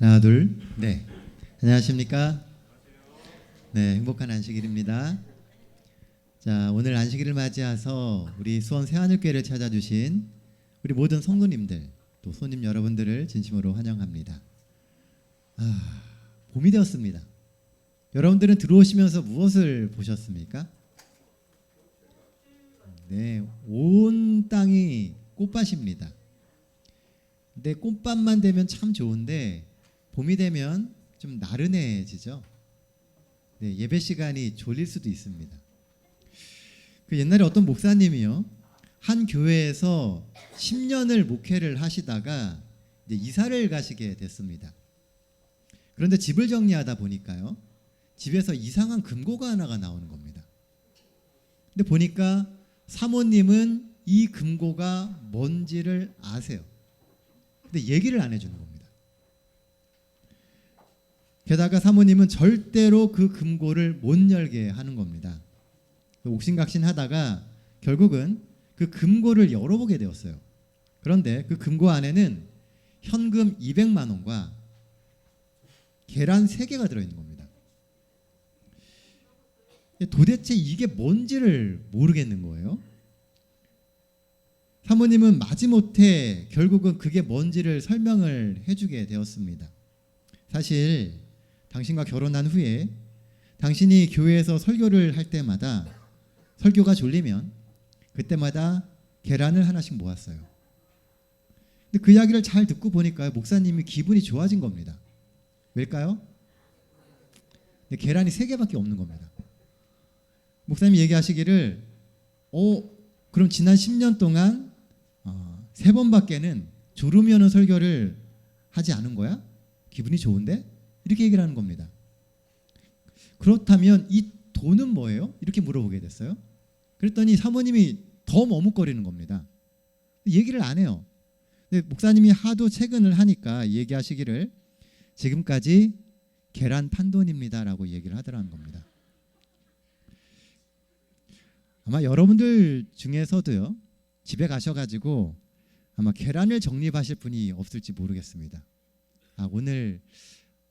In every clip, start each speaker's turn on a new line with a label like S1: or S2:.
S1: 하나, 둘, 네. 안녕하십니까? 네, 행복한 안식일입니다. 자, 오늘 안식일을 맞이해서 우리 수원 새하늘교회를 찾아주신 우리 모든 성도님들, 또 손님 여러분들을 진심으로 환영합니다. 봄이 되었습니다. 여러분들은 들어오시면서 무엇을 보셨습니까? 네, 온 땅이 꽃밭입니다. 근데 꽃밭만 되면 참 좋은데 봄이 되면 좀 나른해지죠. 네, 예배 시간이 졸릴 수도 있습니다. 그 옛날에 어떤 목사님이요, 한 교회에서 10년을 목회를 하시다가 이제 이사를 가시게 됐습니다. 그런데 집을 정리하다 보니까요, 집에서 이상한 금고가 하나가 나오는 겁니다. 근데 보니까 사모님은 이 금고가 뭔지를 아세요. 근데 얘기를 안 해주는 겁니다. 게다가 사모님은 절대로 그 금고를 못 열게 하는 겁니다. 옥신각신하다가 결국은 그 금고를 열어보게 되었어요. 그런데 그 금고 안에는 현금 200만 원과 계란 3개가 들어있는 겁니다. 도대체 이게 뭔지를 모르겠는 거예요. 사모님은 마지못해 결국은 그게 뭔지를 설명을 해주게 되었습니다. 사실 당신과 결혼한 후에 당신이 교회에서 설교를 할 때마다 설교가 졸리면 그때마다 계란을 하나씩 모았어요. 근데 그 이야기를 잘 듣고 보니까 목사님이 기분이 좋아진 겁니다. 왜일까요? 근데 계란이 3개밖에 없는 겁니다. 목사님이 얘기하시기를 그럼 지난 10년 동안 3번밖에는 졸음이 오는 설교를 하지 않은 거야? 기분이 좋은데? 이렇게 얘기를 하는 겁니다. 그렇다면 이 돈은 뭐예요? 이렇게 물어보게 됐어요. 그랬더니 사모님이 더 머뭇거리는 겁니다. 얘기를 안 해요. 근데 목사님이 하도 채근을 하니까 얘기하시기를 지금까지 계란 판 돈입니다 라고 얘기를 하더라는 겁니다. 아마 여러분들 중에서도요, 집에 가셔가지고 아마 계란을 적립하실 분이 없을지 모르겠습니다. 오늘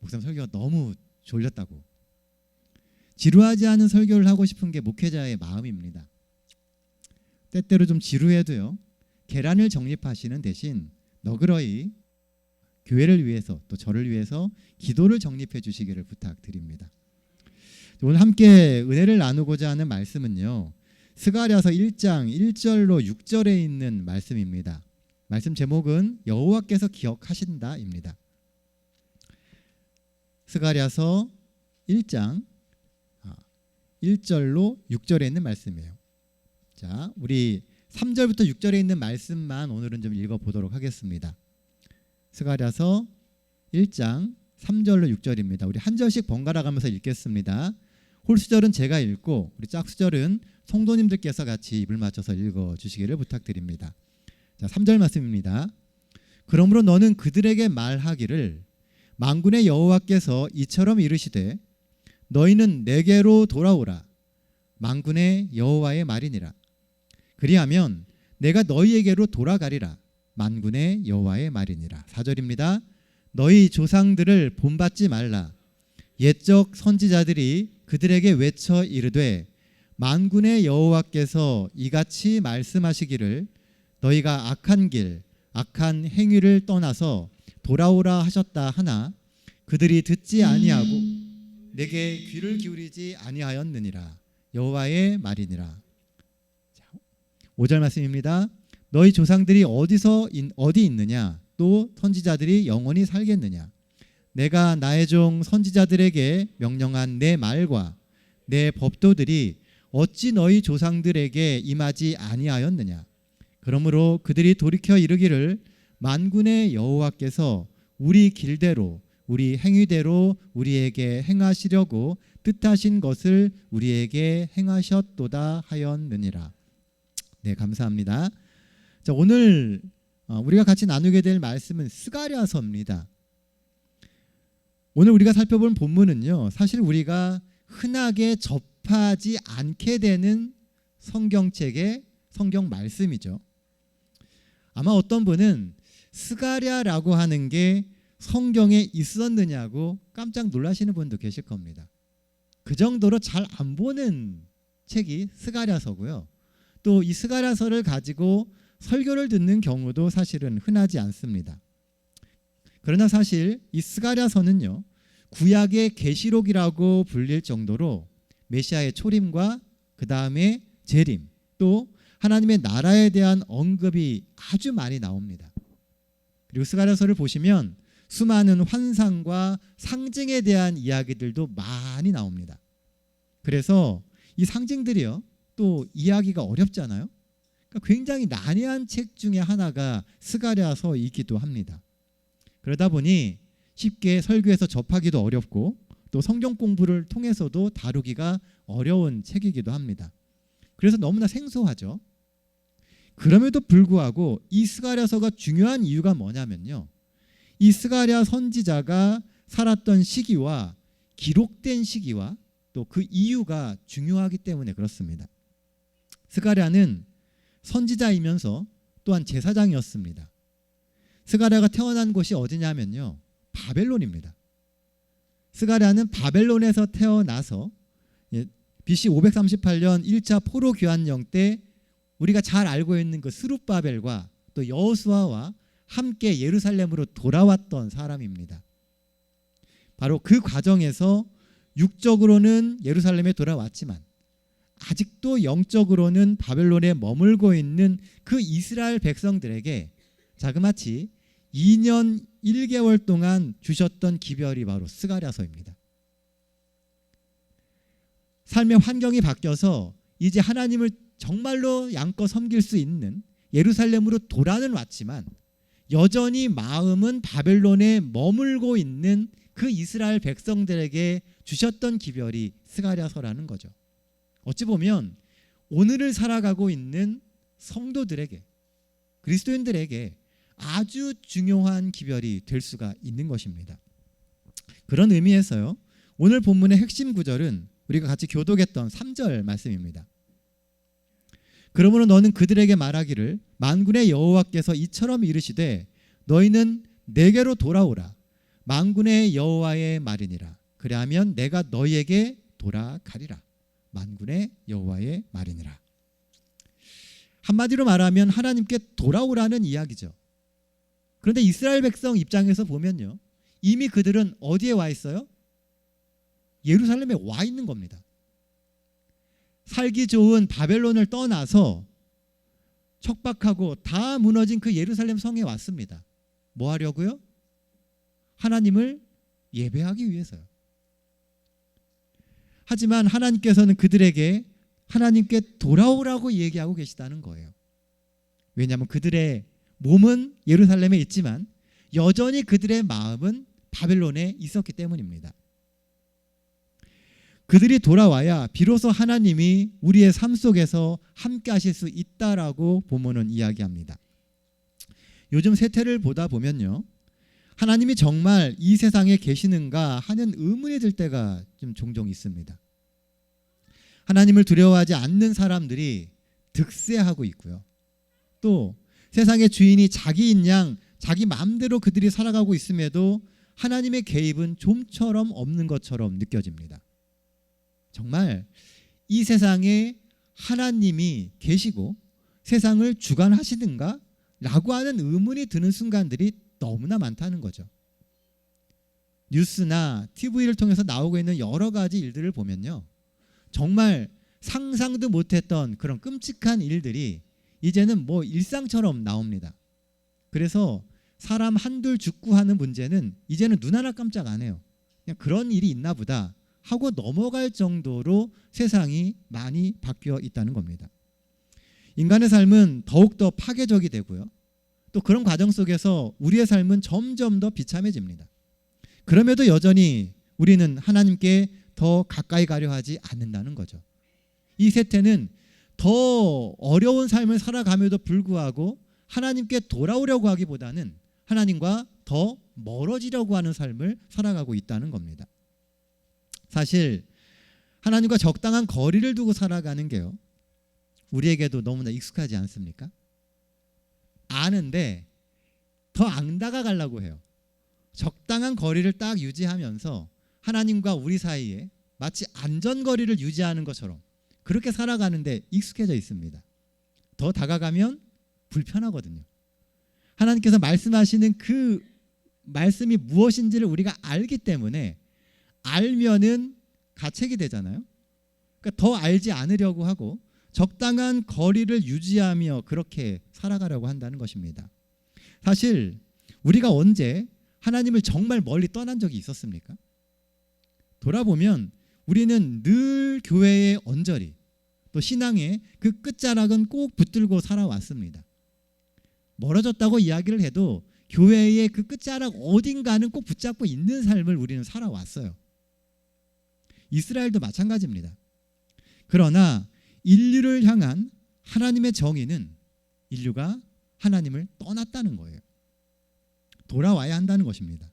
S1: 목사님 설교가 너무 졸렸다고. 지루하지 않은 설교를 하고 싶은 게 목회자의 마음입니다. 때때로 좀 지루해도요, 계란을 적립하시는 대신 너그러이 교회를 위해서 또 저를 위해서 기도를 적립해 주시기를 부탁드립니다. 오늘 함께 은혜를 나누고자 하는 말씀은요, 스가랴서 1장 1절로 6절에 있는 말씀입니다. 말씀 제목은 여호와께서 기억하신다입니다. 스가랴서 1장 1절로 6절에 있는 말씀이에요. 자, 우리 3절부터 6절에 있는 말씀만 오늘은 좀 읽어보도록 하겠습니다. 스가랴서 1장 3절로 6절입니다. 우리 한 절씩 번갈아 가면서 읽겠습니다. 홀수절은 제가 읽고 우리 짝수절은 성도님들께서 같이 입을 맞춰서 읽어주시기를 부탁드립니다. 자, 3절 말씀입니다. 그러므로 너는 그들에게 말하기를 만군의 여호와께서 이처럼 이르시되 너희는 내게로 돌아오라. 만군의 여호와의 말이니라. 그리하면 내가 너희에게로 돌아가리라. 만군의 여호와의 말이니라. 4절입니다. 너희 조상들을 본받지 말라. 옛적 선지자들이 그들에게 외쳐 이르되 만군의 여호와께서 이같이 말씀하시기를 너희가 악한 길 악한 행위를 떠나서 돌아오라 하셨다 하나 그들이 듣지 아니하고 내게 귀를 기울이지 아니하였느니라. 여호와의 말이니라. 5절 말씀입니다. 너희 조상들이 어디 있느냐? 또 선지자들이 영원히 살겠느냐? 내가 나의 종 선지자들에게 명령한 내 말과 내 법도들이 어찌 너희 조상들에게 임하지 아니하였느냐? 그러므로 그들이 돌이켜 이르기를 만군의 여호와께서 우리 길대로 우리 행위대로 우리에게 행하시려고 뜻하신 것을 우리에게 행하셨도다 하였느니라. 네, 감사합니다. 자, 오늘 우리가 같이 나누게 될 말씀은 스가랴서입니다. 오늘 우리가 살펴볼 본문은요, 사실 우리가 흔하게 접하지 않게 되는 성경책의 성경 말씀이죠. 아마 어떤 분은 스가랴라고 하는 게 성경에 있었느냐고 깜짝 놀라시는 분도 계실 겁니다. 그 정도로 잘 안 보는 책이 스가랴서고요. 또 이 스가랴서를 가지고 설교를 듣는 경우도 사실은 흔하지 않습니다. 그러나 사실 이 스가랴서는요, 구약의 계시록이라고 불릴 정도로 메시아의 초림과 그 다음에 재림, 또 하나님의 나라에 대한 언급이 아주 많이 나옵니다. 그리고 스가랴서를 보시면 수많은 환상과 상징에 대한 이야기들도 많이 나옵니다. 그래서 이 상징들이요, 또 이해하기가 어렵잖아요. 그러니까 굉장히 난해한 책 중에 하나가 스가랴서이기도 합니다. 그러다 보니 쉽게 설교에서 접하기도 어렵고 또 성경 공부를 통해서도 다루기가 어려운 책이기도 합니다. 그래서 너무나 생소하죠. 그럼에도 불구하고 이 스가랴서가 중요한 이유가 뭐냐면요, 이 스가랴 선지자가 살았던 시기와 기록된 시기와 또 그 이유가 중요하기 때문에 그렇습니다. 스가랴는 선지자이면서 또한 제사장이었습니다. 스가랴가 태어난 곳이 어디냐면요, 바벨론입니다. 스가랴는 바벨론에서 태어나서 BC 538년 1차 포로 교환령 때 우리가 잘 알고 있는 그 스룹바벨과 또 여호수아와 함께 예루살렘으로 돌아왔던 사람입니다. 바로 그 과정에서 육적으로는 예루살렘에 돌아왔지만 아직도 영적으로는 바벨론에 머물고 있는 그 이스라엘 백성들에게 자그마치 2년 1개월 동안 주셨던 기별이 바로 스가랴서입니다. 삶의 환경이 바뀌어서 이제 하나님을 정말로 양껏 섬길 수 있는 예루살렘으로 돌아는 왔지만 여전히 마음은 바벨론에 머물고 있는 그 이스라엘 백성들에게 주셨던 기별이 스가랴서라는 거죠. 어찌 보면 오늘을 살아가고 있는 성도들에게, 그리스도인들에게 아주 중요한 기별이 될 수가 있는 것입니다. 그런 의미에서요, 오늘 본문의 핵심 구절은 우리가 같이 교독했던 3절 말씀입니다. 그러므로 너는 그들에게 말하기를 만군의 여호와께서 이처럼 이르시되 너희는 내게로 돌아오라. 만군의 여호와의 말이니라. 그리하면 내가 너희에게 돌아가리라. 만군의 여호와의 말이니라. 한마디로 말하면 하나님께 돌아오라는 이야기죠. 그런데 이스라엘 백성 입장에서 보면요, 이미 그들은 어디에 와 있어요? 예루살렘에 와 있는 겁니다. 살기 좋은 바벨론을 떠나서 척박하고 다 무너진 그 예루살렘 성에 왔습니다. 뭐 하려고요? 하나님을 예배하기 위해서요. 하지만 하나님께서는 그들에게 하나님께 돌아오라고 얘기하고 계시다는 거예요. 왜냐하면 그들의 몸은 예루살렘에 있지만 여전히 그들의 마음은 바벨론에 있었기 때문입니다. 그들이 돌아와야 비로소 하나님이 우리의 삶 속에서 함께 하실 수 있다라고 본문은 이야기합니다. 요즘 세태를 보다 보면요, 하나님이 정말 이 세상에 계시는가 하는 의문이 들 때가 좀 종종 있습니다. 하나님을 두려워하지 않는 사람들이 득세하고 있고요. 또 세상의 주인이 자기인 양 자기 마음대로 그들이 살아가고 있음에도 하나님의 개입은 좀처럼 없는 것처럼 느껴집니다. 정말 이 세상에 하나님이 계시고 세상을 주관하시는가? 라고 하는 의문이 드는 순간들이 너무나 많다는 거죠. 뉴스나 TV를 통해서 나오고 있는 여러 가지 일들을 보면요, 정말 상상도 못했던 그런 끔찍한 일들이 이제는 뭐 일상처럼 나옵니다. 그래서 사람 한둘 죽고 하는 문제는 이제는 눈 하나 깜짝 안 해요. 그냥 그런 일이 있나 보다 하고 넘어갈 정도로 세상이 많이 바뀌어 있다는 겁니다. 인간의 삶은 더욱더 파괴적이 되고요. 또 그런 과정 속에서 우리의 삶은 점점 더 비참해집니다. 그럼에도 여전히 우리는 하나님께 더 가까이 가려 하지 않는다는 거죠. 이 세태는 더 어려운 삶을 살아감에도 불구하고 하나님께 돌아오려고 하기보다는 하나님과 더 멀어지려고 하는 삶을 살아가고 있다는 겁니다. 사실 하나님과 적당한 거리를 두고 살아가는 게요, 우리에게도 너무나 익숙하지 않습니까? 아는데 더 안 다가가려고 해요. 적당한 거리를 딱 유지하면서 하나님과 우리 사이에 마치 안전거리를 유지하는 것처럼 그렇게 살아가는데 익숙해져 있습니다. 더 다가가면 불편하거든요. 하나님께서 말씀하시는 그 말씀이 무엇인지를 우리가 알기 때문에 알면은 가책이 되잖아요. 그러니까 더 알지 않으려고 하고 적당한 거리를 유지하며 그렇게 살아가려고 한다는 것입니다. 사실 우리가 언제 하나님을 정말 멀리 떠난 적이 있었습니까? 돌아보면 우리는 늘 교회의 언저리 또 신앙의 그 끝자락은 꼭 붙들고 살아왔습니다. 멀어졌다고 이야기를 해도 교회의 그 끝자락 어딘가는 꼭 붙잡고 있는 삶을 우리는 살아왔어요. 이스라엘도 마찬가지입니다. 그러나 인류를 향한 하나님의 정의는 인류가 하나님을 떠났다는 거예요. 돌아와야 한다는 것입니다.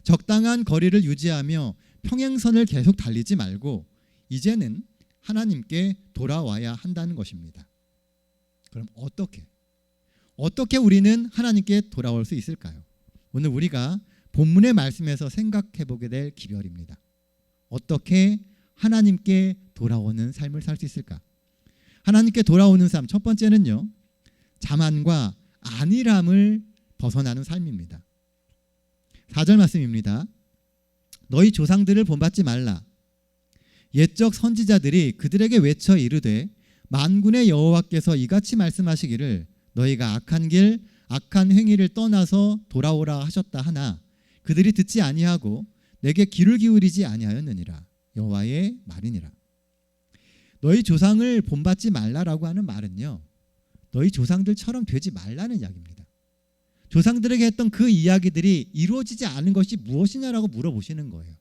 S1: 적당한 거리를 유지하며 평행선을 계속 달리지 말고 이제는 하나님께 돌아와야 한다는 것입니다. 그럼 어떻게 우리는 하나님께 돌아올 수 있을까요? 오늘 우리가 본문의 말씀에서 생각해 보게 될 기별입니다. 어떻게 하나님께 돌아오는 삶을 살 수 있을까? 하나님께 돌아오는 삶 첫 번째는요. 자만과 안일함을 벗어나는 삶입니다. 4절 말씀입니다. 너희 조상들을 본받지 말라. 옛적 선지자들이 그들에게 외쳐 이르되 만군의 여호와께서 이같이 말씀하시기를 너희가 악한 길 악한 행위를 떠나서 돌아오라 하셨다 하나 그들이 듣지 아니하고 내게 귀를 기울이지 아니하였느니라. 여호와의 말이니라. 너희 조상을 본받지 말라라고 하는 말은요. 너희 조상들처럼 되지 말라는 이야기입니다. 조상들에게 했던 그 이야기들이 이루어지지 않은 것이 무엇이냐라고 물어보시는 거예요.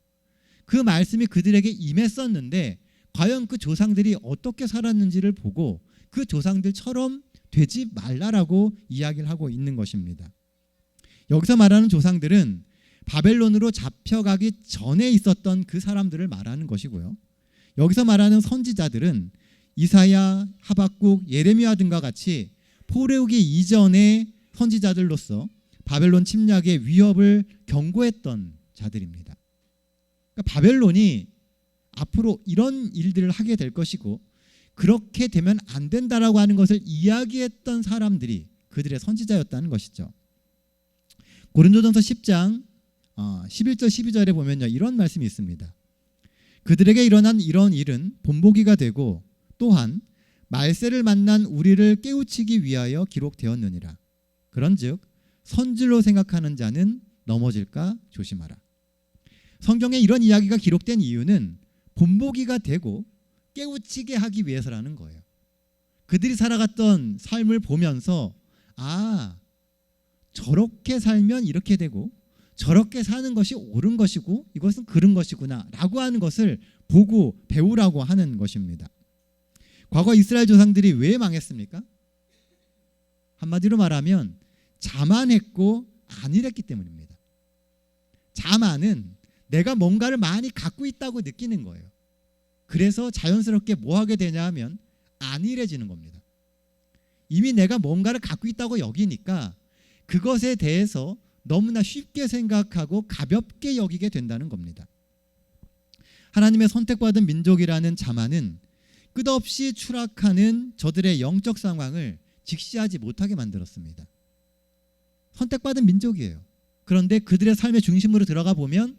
S1: 그 말씀이 그들에게 임했었는데 과연 그 조상들이 어떻게 살았는지를 보고 그 조상들처럼 되지 말라라고 이야기를 하고 있는 것입니다. 여기서 말하는 조상들은 바벨론으로 잡혀가기 전에 있었던 그 사람들을 말하는 것이고요. 여기서 말하는 선지자들은 이사야, 하박국, 예레미야 등과 같이 포레오기 이전의 선지자들로서 바벨론 침략의 위협을 경고했던 자들입니다. 그러니까 바벨론이 앞으로 이런 일들을 하게 될 것이고 그렇게 되면 안 된다라고 하는 것을 이야기했던 사람들이 그들의 선지자였다는 것이죠. 고린도전서 10장 11절 12절에 보면요. 이런 말씀이 있습니다. 그들에게 일어난 이런 일은 본보기가 되고 또한 말세를 만난 우리를 깨우치기 위하여 기록되었느니라. 그런즉 선질로 생각하는 자는 넘어질까 조심하라. 성경에 이런 이야기가 기록된 이유는 본보기가 되고 깨우치게 하기 위해서라는 거예요. 그들이 살아갔던 삶을 보면서 저렇게 살면 이렇게 되고 저렇게 사는 것이 옳은 것이고 이것은 그른 것이구나 라고 하는 것을 보고 배우라고 하는 것입니다. 과거 이스라엘 조상들이 왜 망했습니까? 한마디로 말하면 자만했고 안일했기 때문입니다. 자만은 내가 뭔가를 많이 갖고 있다고 느끼는 거예요. 그래서 자연스럽게 뭐 하게 되냐 하면 안일해지는 겁니다. 이미 내가 뭔가를 갖고 있다고 여기니까 그것에 대해서 너무나 쉽게 생각하고 가볍게 여기게 된다는 겁니다. 하나님의 선택받은 민족이라는 자만은 끝없이 추락하는 저들의 영적 상황을 직시하지 못하게 만들었습니다. 선택받은 민족이에요. 그런데 그들의 삶의 중심으로 들어가 보면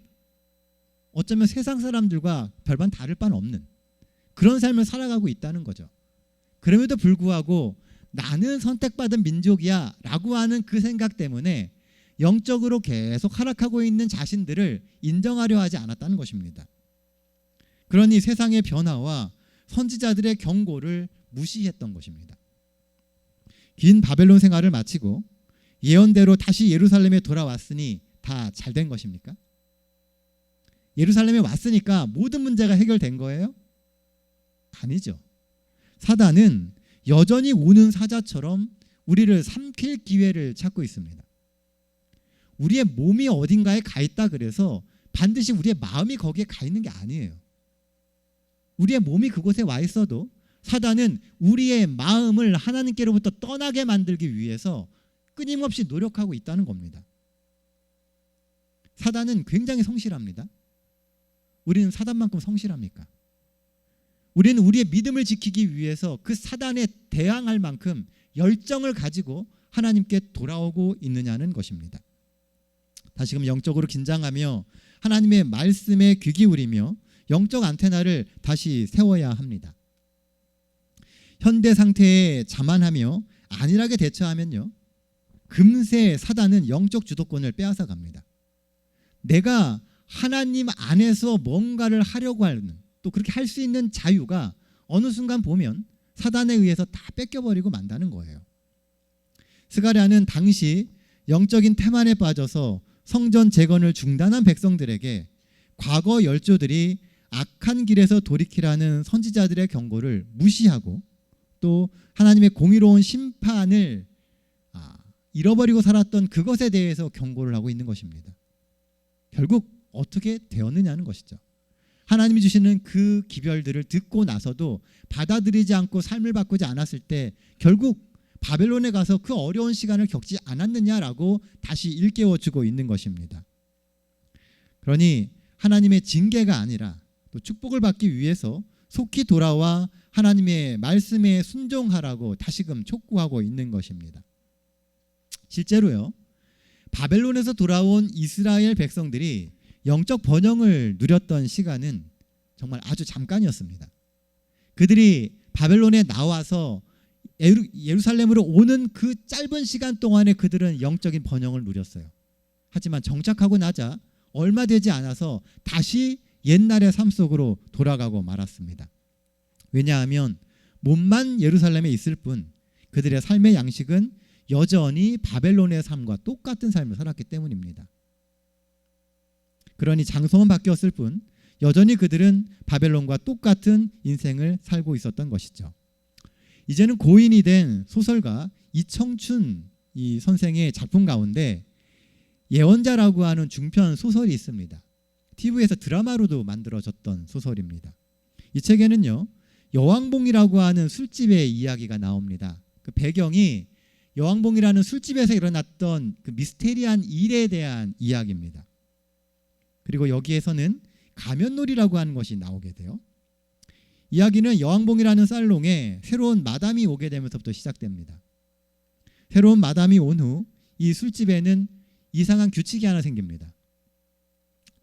S1: 어쩌면 세상 사람들과 별반 다를 바는 없는 그런 삶을 살아가고 있다는 거죠. 그럼에도 불구하고 나는 선택받은 민족이야 라고 하는 그 생각 때문에 영적으로 계속 하락하고 있는 자신들을 인정하려 하지 않았다는 것입니다. 그러니 세상의 변화와 선지자들의 경고를 무시했던 것입니다. 긴 바벨론 생활을 마치고 예언대로 다시 예루살렘에 돌아왔으니 다 잘된 것입니까? 예루살렘에 왔으니까 모든 문제가 해결된 거예요? 아니죠. 사단은 여전히 우는 사자처럼 우리를 삼킬 기회를 찾고 있습니다. 우리의 몸이 어딘가에 가 있다 그래서 반드시 우리의 마음이 거기에 가 있는 게 아니에요. 우리의 몸이 그곳에 와 있어도 사단은 우리의 마음을 하나님께로부터 떠나게 만들기 위해서 끊임없이 노력하고 있다는 겁니다. 사단은 굉장히 성실합니다. 우리는 사단만큼 성실합니까? 우리는 우리의 믿음을 지키기 위해서 그 사단에 대항할 만큼 열정을 가지고 하나님께 돌아오고 있느냐는 것입니다. 다시금 영적으로 긴장하며 하나님의 말씀에 귀 기울이며 영적 안테나를 다시 세워야 합니다. 현대 상태에 자만하며 안일하게 대처하면요, 금세 사단은 영적 주도권을 빼앗아 갑니다. 내가 하나님 안에서 뭔가를 하려고 하는, 또 그렇게 할 수 있는 자유가 어느 순간 보면 사단에 의해서 다 뺏겨버리고 만다는 거예요. 스가랴는 당시 영적인 태만에 빠져서 성전 재건을 중단한 백성들에게 과거 열조들이 악한 길에서 돌이키라는 선지자들의 경고를 무시하고 또 하나님의 공의로운 심판을 잃어버리고 살았던 그것에 대해서 경고를 하고 있는 것입니다. 결국 어떻게 되었느냐는 것이죠. 하나님이 주시는 그 기별들을 듣고 나서도 받아들이지 않고 삶을 바꾸지 않았을 때 결국 바벨론에 가서 그 어려운 시간을 겪지 않았느냐라고 다시 일깨워주고 있는 것입니다. 그러니 하나님의 징계가 아니라 또 축복을 받기 위해서 속히 돌아와 하나님의 말씀에 순종하라고 다시금 촉구하고 있는 것입니다. 실제로요, 바벨론에서 돌아온 이스라엘 백성들이 영적 번영을 누렸던 시간은 정말 아주 잠깐이었습니다. 그들이 바벨론에 나와서 예루살렘으로 오는 그 짧은 시간 동안에 그들은 영적인 번영을 누렸어요. 하지만 정착하고 나자 얼마 되지 않아서 다시 옛날의 삶 속으로 돌아가고 말았습니다. 왜냐하면 몸만 예루살렘에 있을 뿐 그들의 삶의 양식은 여전히 바벨론의 삶과 똑같은 삶을 살았기 때문입니다. 그러니 장소만 바뀌었을 뿐 여전히 그들은 바벨론과 똑같은 인생을 살고 있었던 것이죠. 이제는 고인이 된 소설가 이청춘 이 선생의 작품 가운데 예언자라고 하는 중편 소설이 있습니다. TV에서 드라마로도 만들어졌던 소설입니다. 이 책에는요, 여왕봉이라고 하는 술집의 이야기가 나옵니다. 그 배경이 여왕봉이라는 술집에서 일어났던 그 미스테리한 일에 대한 이야기입니다. 그리고 여기에서는 가면놀이라고 하는 것이 나오게 돼요. 이야기는 여왕봉이라는 살롱에 새로운 마담이 오게 되면서부터 시작됩니다. 새로운 마담이 온 후 이 술집에는 이상한 규칙이 하나 생깁니다.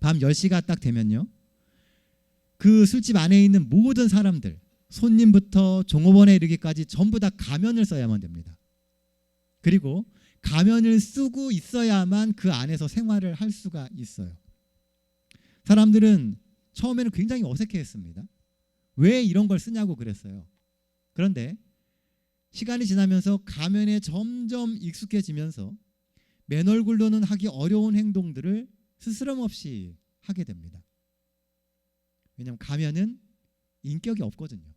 S1: 밤 10시가 딱 되면요, 그 술집 안에 있는 모든 사람들, 손님부터 종업원에 이르기까지 전부 다 가면을 써야만 됩니다. 그리고 가면을 쓰고 있어야만 그 안에서 생활을 할 수가 있어요. 사람들은 처음에는 굉장히 어색해했습니다. 왜 이런 걸 쓰냐고 그랬어요. 그런데 시간이 지나면서 가면에 점점 익숙해지면서 맨 얼굴로는 하기 어려운 행동들을 스스럼 없이 하게 됩니다. 왜냐하면 가면은 인격이 없거든요.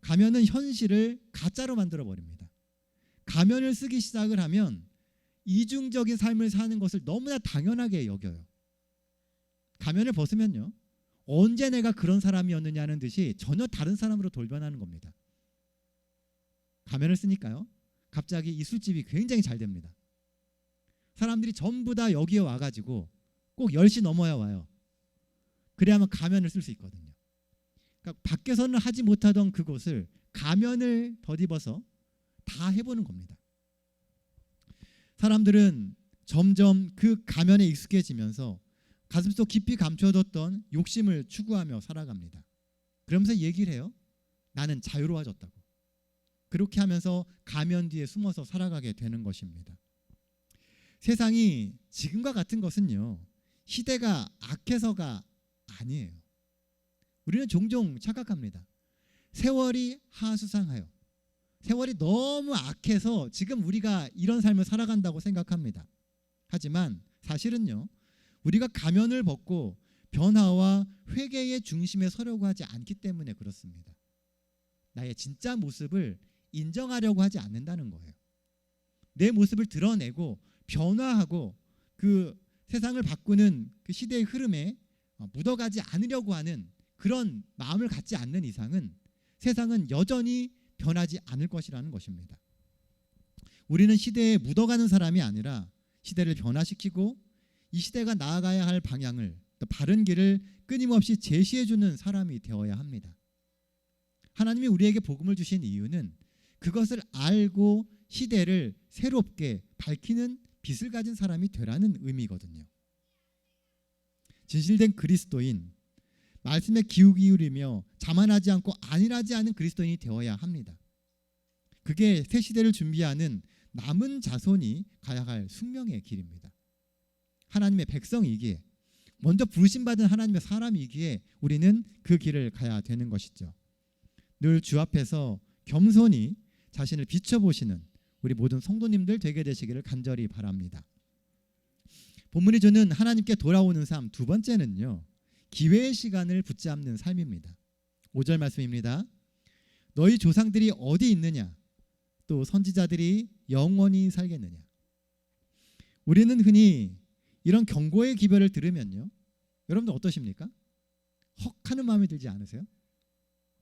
S1: 가면은 현실을 가짜로 만들어버립니다. 가면을 쓰기 시작을 하면 이중적인 삶을 사는 것을 너무나 당연하게 여겨요. 가면을 벗으면요, 언제 내가 그런 사람이었느냐는 듯이 전혀 다른 사람으로 돌변하는 겁니다. 가면을 쓰니까요, 갑자기 이 술집이 굉장히 잘 됩니다. 사람들이 전부 다 여기에 와가지고 꼭 10시 넘어야 와요. 그래야만 가면을 쓸 수 있거든요. 그러니까 밖에서는 하지 못하던 그것을 가면을 덧입어서 다 해보는 겁니다. 사람들은 점점 그 가면에 익숙해지면서 가슴속 깊이 감춰뒀던 욕심을 추구하며 살아갑니다. 그러면서 얘기를 해요. 나는 자유로워졌다고. 그렇게 하면서 가면 뒤에 숨어서 살아가게 되는 것입니다. 세상이 지금과 같은 것은요, 시대가 악해서가 아니에요. 우리는 종종 착각합니다. 세월이 하수상하여, 세월이 너무 악해서 지금 우리가 이런 삶을 살아간다고 생각합니다. 하지만 사실은요, 우리가 가면을 벗고 변화와 회개의 중심에 서려고 하지 않기 때문에 그렇습니다. 나의 진짜 모습을 인정하려고 하지 않는다는 거예요. 내 모습을 드러내고 변화하고 그 세상을 바꾸는 그 시대의 흐름에 묻어가지 않으려고 하는 그런 마음을 갖지 않는 이상은 세상은 여전히 변하지 않을 것이라는 것입니다. 우리는 시대에 묻어가는 사람이 아니라 시대를 변화시키고 이 시대가 나아가야 할 방향을, 또 바른 길을 끊임없이 제시해주는 사람이 되어야 합니다. 하나님이 우리에게 복음을 주신 이유는 그것을 알고 시대를 새롭게 밝히는 빛을 가진 사람이 되라는 의미거든요. 진실된 그리스도인, 말씀에 기울이며 자만하지 않고 안일하지 않은 그리스도인이 되어야 합니다. 그게 새 시대를 준비하는 남은 자손이 가야 할 숙명의 길입니다. 하나님의 백성이기에, 먼저 부르심받은 하나님의 사람이기에 우리는 그 길을 가야 되는 것이죠. 늘 주 앞에서 겸손히 자신을 비춰보시는 우리 모든 성도님들 되게 되시기를 간절히 바랍니다. 본문이 주는 하나님께 돌아오는 삶, 두 번째는요, 기회의 시간을 붙잡는 삶입니다. 5절 말씀입니다. 너희 조상들이 어디 있느냐? 또 선지자들이 영원히 살겠느냐? 우리는 흔히 이런 경고의 기별을 들으면요, 여러분들 어떠십니까? 헉 하는 마음이 들지 않으세요?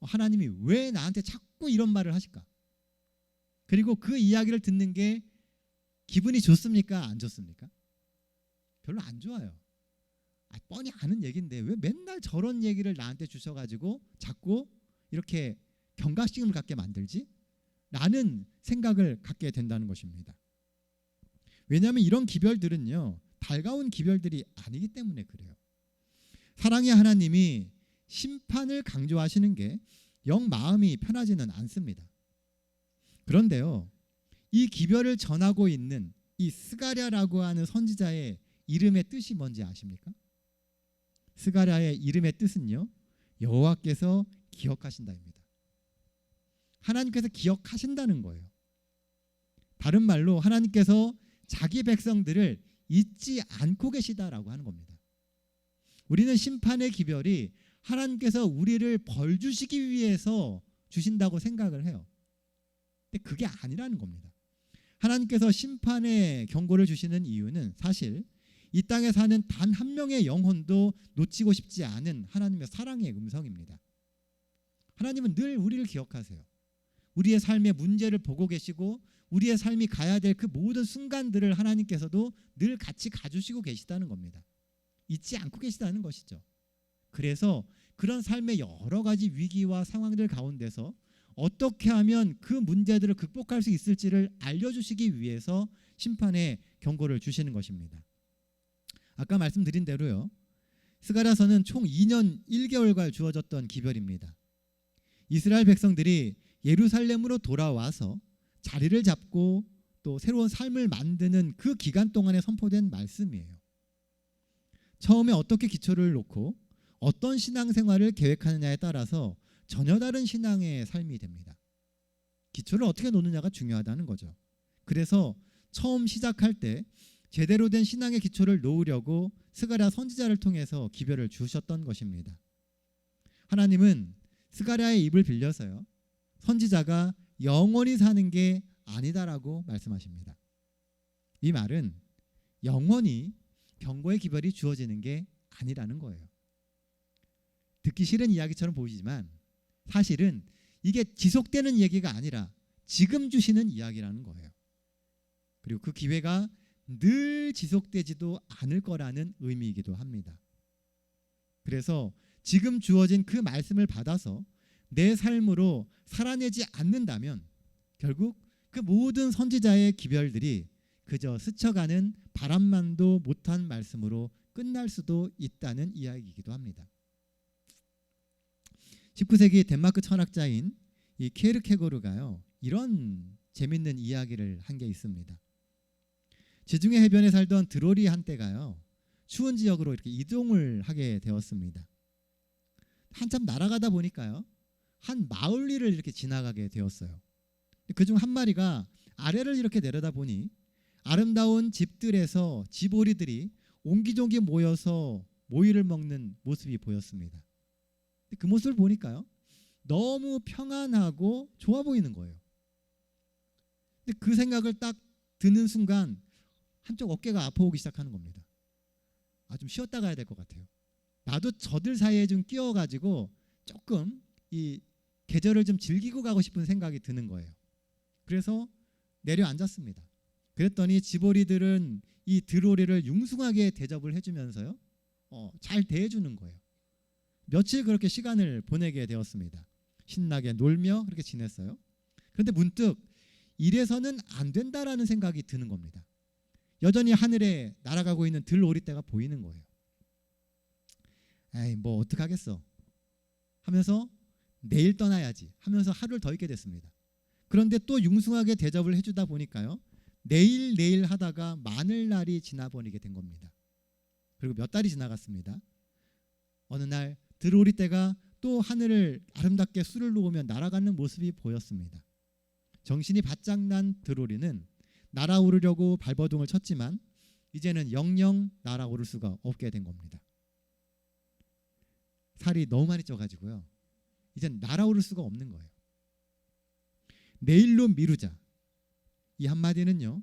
S1: 하나님이 왜 나한테 자꾸 이런 말을 하실까? 그리고 그 이야기를 듣는 게 기분이 좋습니까? 안 좋습니까? 별로 안 좋아요. 뻔히 아는 얘기인데 왜 맨날 저런 얘기를 나한테 주셔가지고 자꾸 이렇게 경각심을 갖게 만들지? 라는 생각을 갖게 된다는 것입니다. 왜냐하면 이런 기별들은요, 달가운 기별들이 아니기 때문에 그래요. 사랑의 하나님이 심판을 강조하시는 게 영 마음이 편하지는 않습니다. 그런데요, 이 기별을 전하고 있는 이 스가랴라고 하는 선지자의 이름의 뜻이 뭔지 아십니까? 스가랴의 이름의 뜻은요, 여호와께서 기억하신다입니다. 하나님께서 기억하신다는 거예요. 다른 말로 하나님께서 자기 백성들을 잊지 않고 계시다라고 하는 겁니다. 우리는 심판의 기별이 하나님께서 우리를 벌 주시기 위해서 주신다고 생각을 해요. 근데 그게 아니라는 겁니다. 하나님께서 심판의 경고를 주시는 이유는 사실 이 땅에 사는 단 한 명의 영혼도 놓치고 싶지 않은 하나님의 사랑의 음성입니다. 하나님은 늘 우리를 기억하세요. 우리의 삶의 문제를 보고 계시고 우리의 삶이 가야 될 그 모든 순간들을 하나님께서도 늘 같이 가주시고 계시다는 겁니다. 잊지 않고 계시다는 것이죠. 그래서 그런 삶의 여러 가지 위기와 상황들 가운데서 어떻게 하면 그 문제들을 극복할 수 있을지를 알려주시기 위해서 심판의 경고를 주시는 것입니다. 아까 말씀드린 대로요, 스가랴서는 총 2년 1개월간 주어졌던 기별입니다. 이스라엘 백성들이 예루살렘으로 돌아와서 자리를 잡고 또 새로운 삶을 만드는 그 기간 동안에 선포된 말씀이에요. 처음에 어떻게 기초를 놓고 어떤 신앙생활을 계획하느냐에 따라서 전혀 다른 신앙의 삶이 됩니다. 기초를 어떻게 놓느냐가 중요하다는 거죠. 그래서 처음 시작할 때 제대로 된 신앙의 기초를 놓으려고 스가랴 선지자를 통해서 기별을 주셨던 것입니다. 하나님은 스가랴의 입을 빌려서요, 선지자가 영원히 사는 게 아니다라고 말씀하십니다. 이 말은 영원히 경고의 기별이 주어지는 게 아니라는 거예요. 듣기 싫은 이야기처럼 보이지만 사실은 이게 지속되는 얘기가 아니라 지금 주시는 이야기라는 거예요. 그리고 그 기회가 늘 지속되지도 않을 거라는 의미이기도 합니다. 그래서 지금 주어진 그 말씀을 받아서 내 삶으로 살아내지 않는다면 결국 그 모든 선지자의 기별들이 그저 스쳐가는 바람만도 못한 말씀으로 끝날 수도 있다는 이야기이기도 합니다. 19세기 덴마크 철학자인 이 케르케고르가요, 이런 재밌는 이야기를 한 게 있습니다. 지중해 해변에 살던 드로리 한때가요, 추운 지역으로 이렇게 이동을 하게 되었습니다. 한참 날아가다 보니까요, 한 마을 위를 이렇게 지나가게 되었어요. 그중 한 마리가 아래를 이렇게 내려다보니 아름다운 집들에서 집오리들이 옹기종기 모여서 모이를 먹는 모습이 보였습니다. 그 모습을 보니까요, 너무 평안하고 좋아 보이는 거예요. 근데 그 생각을 딱 드는 순간 한쪽 어깨가 아파오기 시작하는 겁니다. 좀 쉬었다 가야 될 것 같아요. 나도 저들 사이에 좀 끼어가지고 조금 이 계절을 좀 즐기고 가고 싶은 생각이 드는 거예요. 그래서 내려앉았습니다. 그랬더니 지보리들은 이 드로리를 융숭하게 대접을 해주면서요, 잘 대해주는 거예요. 며칠 그렇게 시간을 보내게 되었습니다. 신나게 놀며 그렇게 지냈어요. 그런데 문득 이래서는 안 된다라는 생각이 드는 겁니다. 여전히 하늘에 날아가고 있는 들오리떼가 보이는 거예요. 에이, 뭐 어떡하겠어 하면서 내일 떠나야지 하면서 하루를 더 있게 됐습니다. 그런데 또 융숭하게 대접을 해주다 보니까요, 내일 하다가 마늘날이 지나버리게 된 겁니다. 그리고 몇 달이 지나갔습니다. 어느 날 들오리떼가 또 하늘을 아름답게 술을 놓으며 날아가는 모습이 보였습니다. 정신이 바짝 난 들오리는 날아오르려고 발버둥을 쳤지만 이제는 영영 날아오를 수가 없게 된 겁니다. 살이 너무 많이 쪄가지고요, 이젠 날아오를 수가 없는 거예요. 내일로 미루자, 이 한마디는요,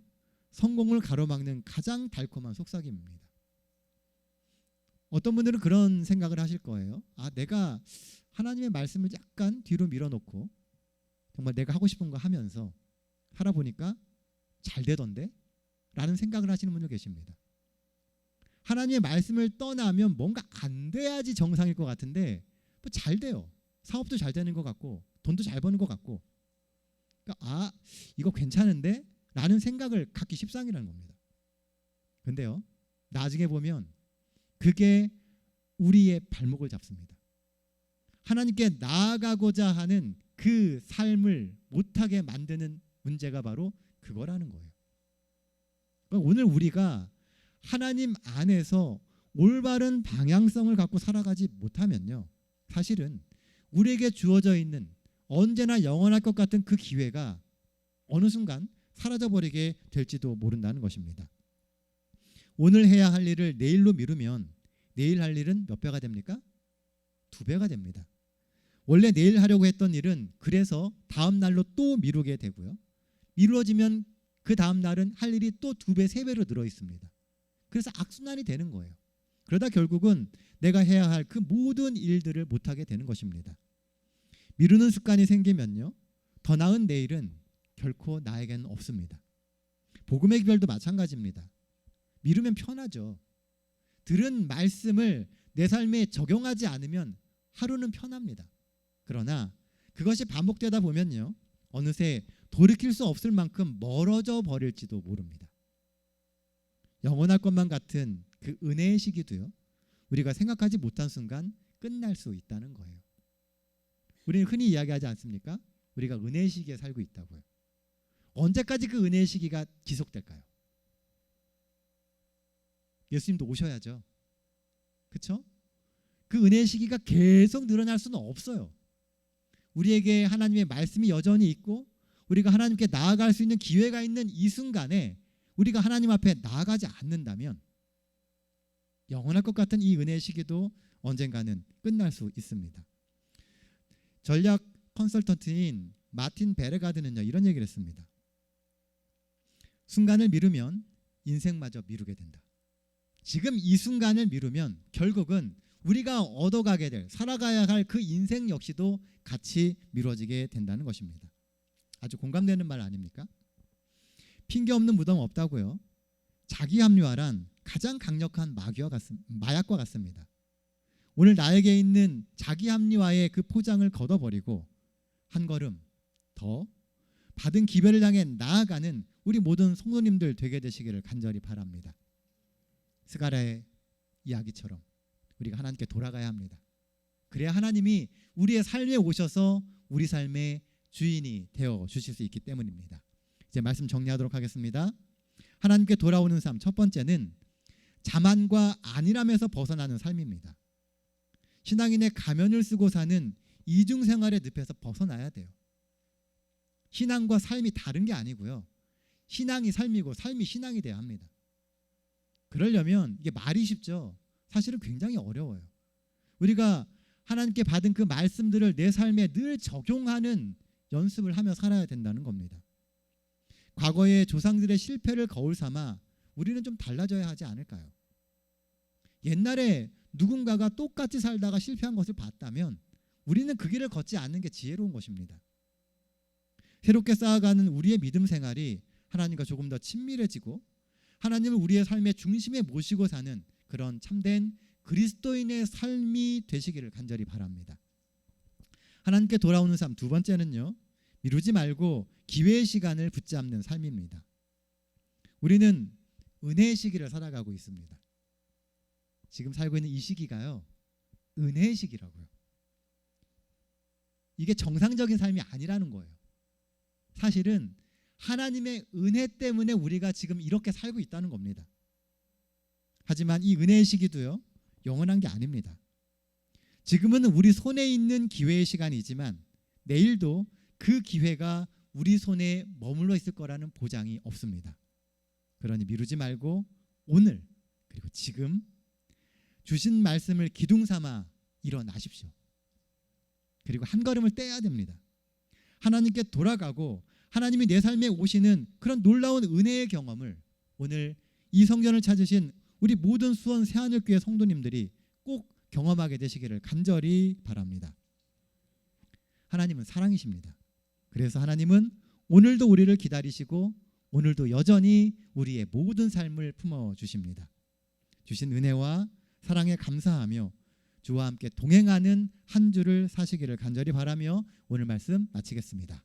S1: 성공을 가로막는 가장 달콤한 속삭임입니다. 어떤 분들은 그런 생각을 하실 거예요. 내가 하나님의 말씀을 약간 뒤로 밀어놓고 정말 내가 하고 싶은 거 하면서 살아보니까 잘 되던데? 라는 생각을 하시는 분들 계십니다. 하나님의 말씀을 떠나면 뭔가 안 돼야지 정상일 것 같은데 뭐 잘 돼요. 사업도 잘 되는 것 같고 돈도 잘 버는 것 같고, 그러니까 이거 괜찮은데? 라는 생각을 갖기 십상이라는 겁니다. 근데요, 나중에 보면 그게 우리의 발목을 잡습니다. 하나님께 나아가고자 하는 그 삶을 못하게 만드는 문제가 바로 그거라는 거예요. 그러니까 오늘 우리가 하나님 안에서 올바른 방향성을 갖고 살아가지 못하면요, 사실은 우리에게 주어져 있는 언제나 영원할 것 같은 그 기회가 어느 순간 사라져버리게 될지도 모른다는 것입니다. 오늘 해야 할 일을 내일로 미루면 내일 할 일은 몇 배가 됩니까? 2배가 됩니다. 원래 내일 하려고 했던 일은 그래서 다음 날로 또 미루게 되고요, 미루어지면 그 다음 날은 할 일이 또 2배, 3배로 늘어 있습니다. 그래서 악순환이 되는 거예요. 그러다 결국은 내가 해야 할 그 모든 일들을 못하게 되는 것입니다. 미루는 습관이 생기면요, 더 나은 내일은 결코 나에게는 없습니다. 복음의 기별도 마찬가지입니다. 미루면 편하죠. 들은 말씀을 내 삶에 적용하지 않으면 하루는 편합니다. 그러나 그것이 반복되다 보면요, 어느새 돌이킬 수 없을 만큼 멀어져 버릴지도 모릅니다. 영원할 것만 같은 그 은혜의 시기도요, 우리가 생각하지 못한 순간 끝날 수 있다는 거예요. 우리는 흔히 이야기하지 않습니까? 우리가 은혜의 시기에 살고 있다고요. 언제까지 그 은혜의 시기가 지속될까요? 예수님도 오셔야죠. 그렇죠? 그 은혜의 시기가 계속 늘어날 수는 없어요. 우리에게 하나님의 말씀이 여전히 있고 우리가 하나님께 나아갈 수 있는 기회가 있는 이 순간에 우리가 하나님 앞에 나아가지 않는다면 영원할 것 같은 이 은혜의 시기도 언젠가는 끝날 수 있습니다. 전략 컨설턴트인 마틴 베르가드는요, 이런 얘기를 했습니다. 순간을 미루면 인생마저 미루게 된다. 지금 이 순간을 미루면 결국은 우리가 얻어가게 될, 살아가야 할 그 인생 역시도 같이 미뤄지게 된다는 것입니다. 아주 공감되는 말 아닙니까? 핑계 없는 무덤 없다고요. 자기 합리화란 가장 강력한 마약과 같습니다. 오늘 나에게 있는 자기 합리화의 그 포장을 걷어버리고 한 걸음 더 받은 기별을 향해 나아가는 우리 모든 성도님들 되게 되시기를 간절히 바랍니다. 스가랴의 이야기처럼 우리가 하나님께 돌아가야 합니다. 그래야 하나님이 우리의 삶에 오셔서 우리 삶의 주인이 되어 주실 수 있기 때문입니다. 이제 말씀 정리하도록 하겠습니다. 하나님께 돌아오는 삶, 첫 번째는 자만과 안일함에서 벗어나는 삶입니다. 신앙인의 가면을 쓰고 사는 이중생활의 늪에서 벗어나야 돼요. 신앙과 삶이 다른 게 아니고요, 신앙이 삶이고 삶이 신앙이 돼야 합니다. 그러려면 이게 말이 쉽죠. 사실은 굉장히 어려워요. 우리가 하나님께 받은 그 말씀들을 내 삶에 늘 적용하는 연습을 하며 살아야 된다는 겁니다. 과거의 조상들의 실패를 거울 삼아 우리는 좀 달라져야 하지 않을까요? 옛날에 누군가가 똑같이 살다가 실패한 것을 봤다면 우리는 그 길을 걷지 않는 게 지혜로운 것입니다. 새롭게 쌓아가는 우리의 믿음 생활이 하나님과 조금 더 친밀해지고 하나님을 우리의 삶의 중심에 모시고 사는 그런 참된 그리스도인의 삶이 되시기를 간절히 바랍니다. 하나님께 돌아오는 삶 두 번째는요, 미루지 말고 기회의 시간을 붙잡는 삶입니다. 우리는 은혜의 시기를 살아가고 있습니다. 지금 살고 있는 이 시기가요, 은혜의 시기라고요. 이게 정상적인 삶이 아니라는 거예요. 사실은 하나님의 은혜 때문에 우리가 지금 이렇게 살고 있다는 겁니다. 하지만 이 은혜의 시기도요, 영원한 게 아닙니다. 지금은 우리 손에 있는 기회의 시간이지만 내일도 그 기회가 우리 손에 머물러 있을 거라는 보장이 없습니다. 그러니 미루지 말고 오늘 그리고 지금 주신 말씀을 기둥 삼아 일어나십시오. 그리고 한 걸음을 떼야 됩니다. 하나님께 돌아가고 하나님이 내 삶에 오시는 그런 놀라운 은혜의 경험을 오늘 이 성전을 찾으신 우리 모든 수원 새하늘교회 성도님들이 꼭 경험하게 되시기를 간절히 바랍니다. 하나님은 사랑이십니다. 그래서 하나님은 오늘도 우리를 기다리시고 오늘도 여전히 우리의 모든 삶을 품어주십니다. 주신 은혜와 사랑에 감사하며 주와 함께 동행하는 한 주를 사시기를 간절히 바라며 오늘 말씀 마치겠습니다.